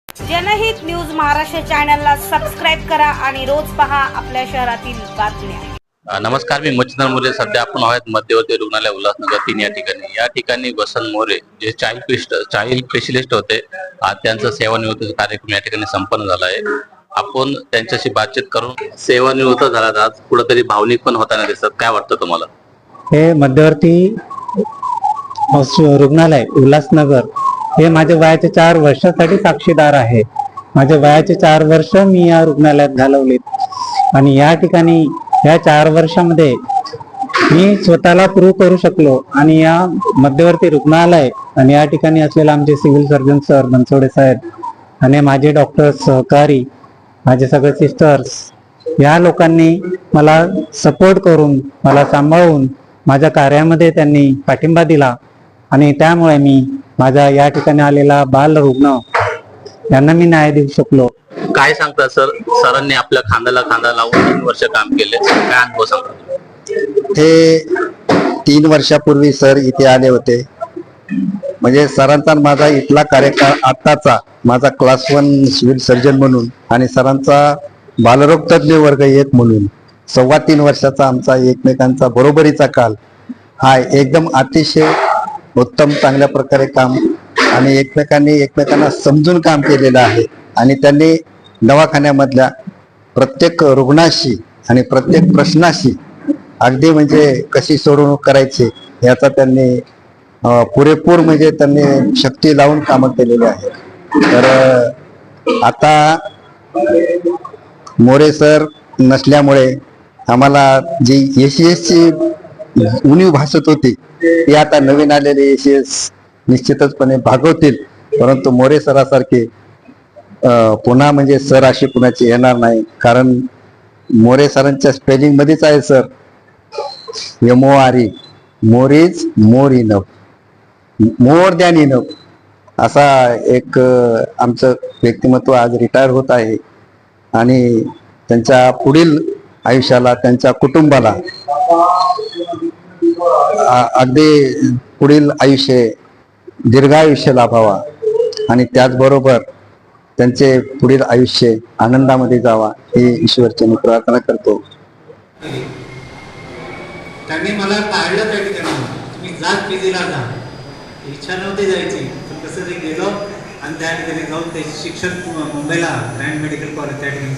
जनहित न्यूज महाराष्ट्र चॅनलला सबस्क्राईब करा आणि रोज पहा आपल्या शहरातील बातम्या। नमस्कार, मी मच्छिंद्र मोरे। सध्या आपण आहोत मध्यवर्ती रुग्णालय उल्हासनगर 3 या ठिकाणी वसंत मोरे जे चाइल्ड स्पेशलिस्ट होते, आज त्यांचा सेवानिवृत्तीचा कार्यक्रम या ठिकाणी संपन्न झाला आहे। आपण त्यांच्याशी बातचीत करून सेवानिवृत्त झाला आज कुठेतरी भावनिक पण होताना दिसत, काय वाटतं तुम्हाला? हे मध्यवर्ती रुग्णालय उल्हासनगर हे माझ्या वयाच्या 4 वर्षासाठी साक्षीदार आहे। माझ्या वयाचे 4 वर्ष मी या रुग्णालयात घालवलेत आणि या ठिकाणी या 4 वर्षामध्ये मी स्वतःला प्रूव्ह करू शकलो आणि या मध्यवर्ती रुग्णालय आणि या ठिकाणी असलेले आमचे सिव्हिल सर्जन सर बनसोडे साहेब आणि माझे डॉक्टर्स सहकारी, माझे सगळे सिस्टर्स, या लोकांनी मला सपोर्ट करून मला सांभाळून माझ्या कार्यामध्ये त्यांनी पाठिंबा दिला आणि त्यामुळे मी माझ्या या ठिकाणी आलेला बाल रुग्ण यांना मी न्याय देऊ शकलो। काय सांगता सर? सरांनी आपल्या खांद्याला खांदा लावून 3 वर्ष काम केले, काय अनुभव सांगता? हे 3 वर्षापूर्वी सर इथे आले होते। म्हणजे सरांचा माझा इथला कार्यकाळ आताचा माझा क्लास 1 सिव्हिल सर्जन म्हणून आणि सरांचा बालरोग तज्ञ वर्ग 1 म्हणून 3.25 वर्षाचा आमचा एकमेकांचा बरोबरीचा काल हा एकदम अतिशय उत्तम चांगल्या प्रकारे काम आणि एकमेकांना समजून काम केलेलं आहे। आणि त्यांनी दवाखान्यामधल्या प्रत्येक रुग्णाशी आणि प्रत्येक प्रश्नाशी अगदी म्हणजे कशी सोडवणूक करायची याचा त्यांनी पुरेपूर म्हणजे त्यांनी शक्ती लावून कामं केलेली आहे। तर आता मोरे सर नसल्यामुळे आम्हाला जी ACS ची उणीव भासत होती ती आता नवीन आलेले ACS निश्चितचपणे भागवतील, परंतु मोरे सरासारखे पुन्हा म्हणजे सर अशी कुणाची येणार नाही। कारण मोरे सरांच्या स्पेलिंग मध्येच आहे sir, MORE, more is more enough, more than enough असा एक आमचं व्यक्तिमत्व आज रिटायर होत आहे आणि त्यांच्या पुढील आयुष्याला, त्यांच्या कुटुंबाला अगदी पुढील आयुष्य दीर्घायुष्य लाभावा आणि त्याचबरोबर त्यांचे पुढील आयुष्य आनंदामध्ये जावा हे ईश्वरचरणी प्रार्थना करतो। त्यांनी मला टाळलं त्या ठिकाणी, तुम्ही जा पीजीला जा, इच्छा नव्हती जायची, पण कसं ते गेलो आणि त्या ठिकाणी जाऊन त्याचे शिक्षण मुंबईला ग्रँड मेडिकल कॉलेज त्या ठिकाणी